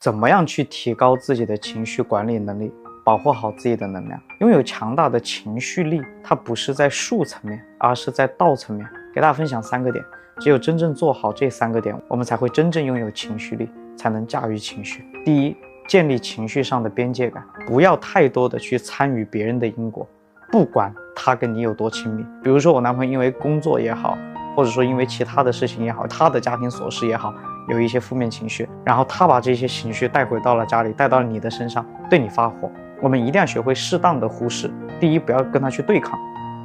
怎么样去提高自己的情绪管理能力，保护好自己的能量？拥有强大的情绪力，它不是在术层面，而是在道层面。给大家分享3个点，只有真正做好这3个点，我们才会真正拥有情绪力，才能驾驭情绪。第一，建立情绪上的边界感，不要太多的去参与别人的因果，不管他跟你有多亲密。比如说我男朋友因为工作也好，或者说因为其他的事情也好，他的家庭琐事也好，有一些负面情绪，然后他把这些情绪带回到了家里，带到了你的身上，对你发火。我们一定要学会适当的忽视。第一，不要跟他去对抗，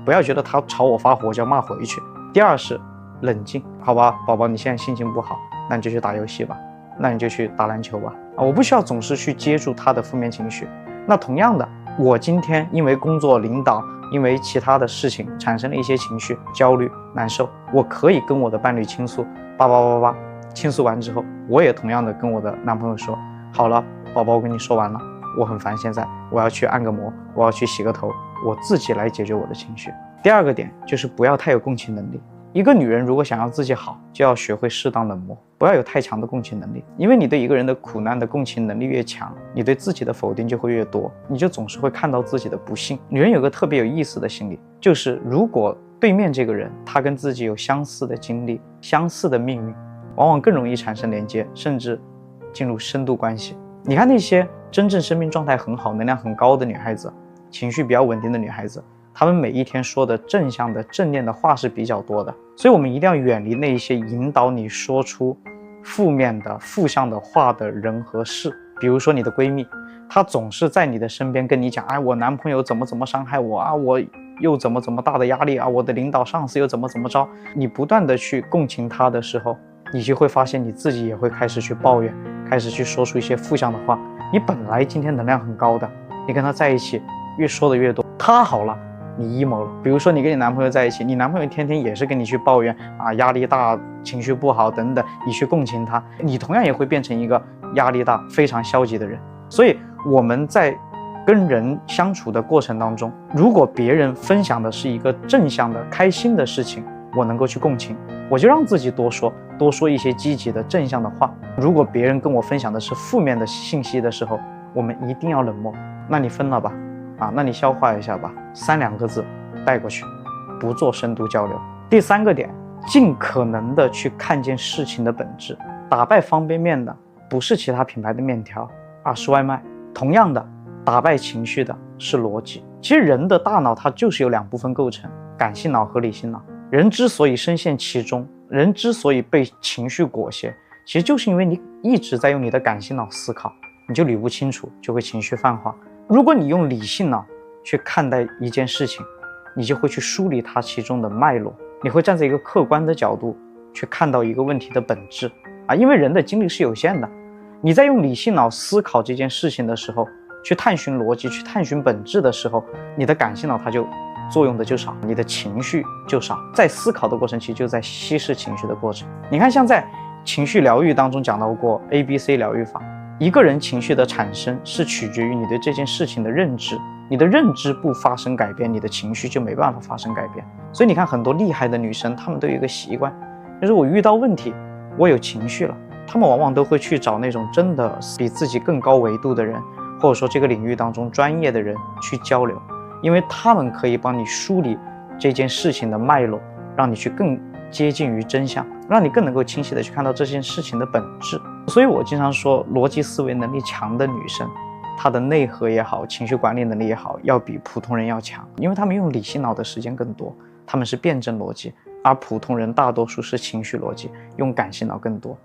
不要觉得他朝我发火我就要骂回去。第二是冷静，好吧，宝宝你现在心情不好，那你就去打游戏吧，那你就去打篮球吧。我不需要总是去接住他的负面情绪。那同样的，我今天因为工作领导，因为其他的事情产生了一些情绪，焦虑难受，我可以跟我的伴侣倾诉，倾诉完之后，我也同样的跟我的男朋友说，好了，宝宝，我跟你说完了，我很烦，现在我要去按个摩，我要去洗个头，我自己来解决我的情绪。第二个点就是不要太有共情能力。一个女人如果想要自己好，就要学会适当冷漠，不要有太强的共情能力。因为你对一个人的苦难的共情能力越强，你对自己的否定就会越多，你就总是会看到自己的不幸。女人有个特别有意思的心理，就是如果对面这个人他跟自己有相似的经历、相似的命运，往往更容易产生连接，甚至进入深度关系。你看那些真正生命状态很好、能量很高的女孩子，情绪比较稳定的女孩子，她们每一天说的正向的正念的话是比较多的。所以我们一定要远离那些引导你说出负面的负向的话的人和事。比如说你的闺蜜，她总是在你的身边跟你讲，哎，我男朋友怎么伤害我啊，我又怎么大的压力啊，我的领导上司又怎么着。你不断的去共情她的时候，你就会发现你自己也会开始去抱怨，开始去说出一些负向的话。你本来今天能量很高的，你跟他在一起越说的越多，他好了你 emo 了。比如说你跟你男朋友在一起，你男朋友天天也是跟你去抱怨啊，压力大，情绪不好等等，你去共情他，你同样也会变成一个压力大非常消极的人。所以我们在跟人相处的过程当中，如果别人分享的是一个正向的开心的事情，我能够去共情，我就让自己多说一些积极的正向的话。如果别人跟我分享的是负面的信息的时候，我们一定要冷漠。那你分了吧，那你消化一下吧，3-2个字带过去，不做深度交流。第3个点，尽可能的去看见事情的本质。打败方便面的不是其他品牌的面条，而是外卖。同样的，打败情绪的是逻辑。其实人的大脑它就是由2部分构成，感性脑和理性脑。人之所以深陷其中，人之所以被情绪裹挟，其实就是因为你一直在用你的感性脑思考，你就理不清楚，就会情绪泛化。如果你用理性脑去看待一件事情，你就会去梳理它其中的脉络，你会站在一个客观的角度去看到一个问题的本质因为人的精力是有限的。你在用理性脑思考这件事情的时候，去探寻逻辑，去探寻本质的时候，你的感性脑它就作用的就少，你的情绪就少。在思考的过程，其实就在稀释情绪的过程。你看，像在情绪疗愈当中讲到过 ABC 疗愈法，一个人情绪的产生是取决于你对这件事情的认知，你的认知不发生改变，你的情绪就没办法发生改变。所以你看很多厉害的女生，她们都有一个习惯，就是我遇到问题，我有情绪了，她们往往都会去找那种真的比自己更高维度的人，或者说这个领域当中专业的人去交流，因为他们可以帮你梳理这件事情的脉络，让你去更接近于真相，让你更能够清晰的去看到这件事情的本质。所以我经常说，逻辑思维能力强的女生，她的内核也好，情绪管理能力也好，要比普通人要强，因为她们用理性脑的时间更多，她们是辩证逻辑，而普通人大多数是情绪逻辑，用感性脑更多。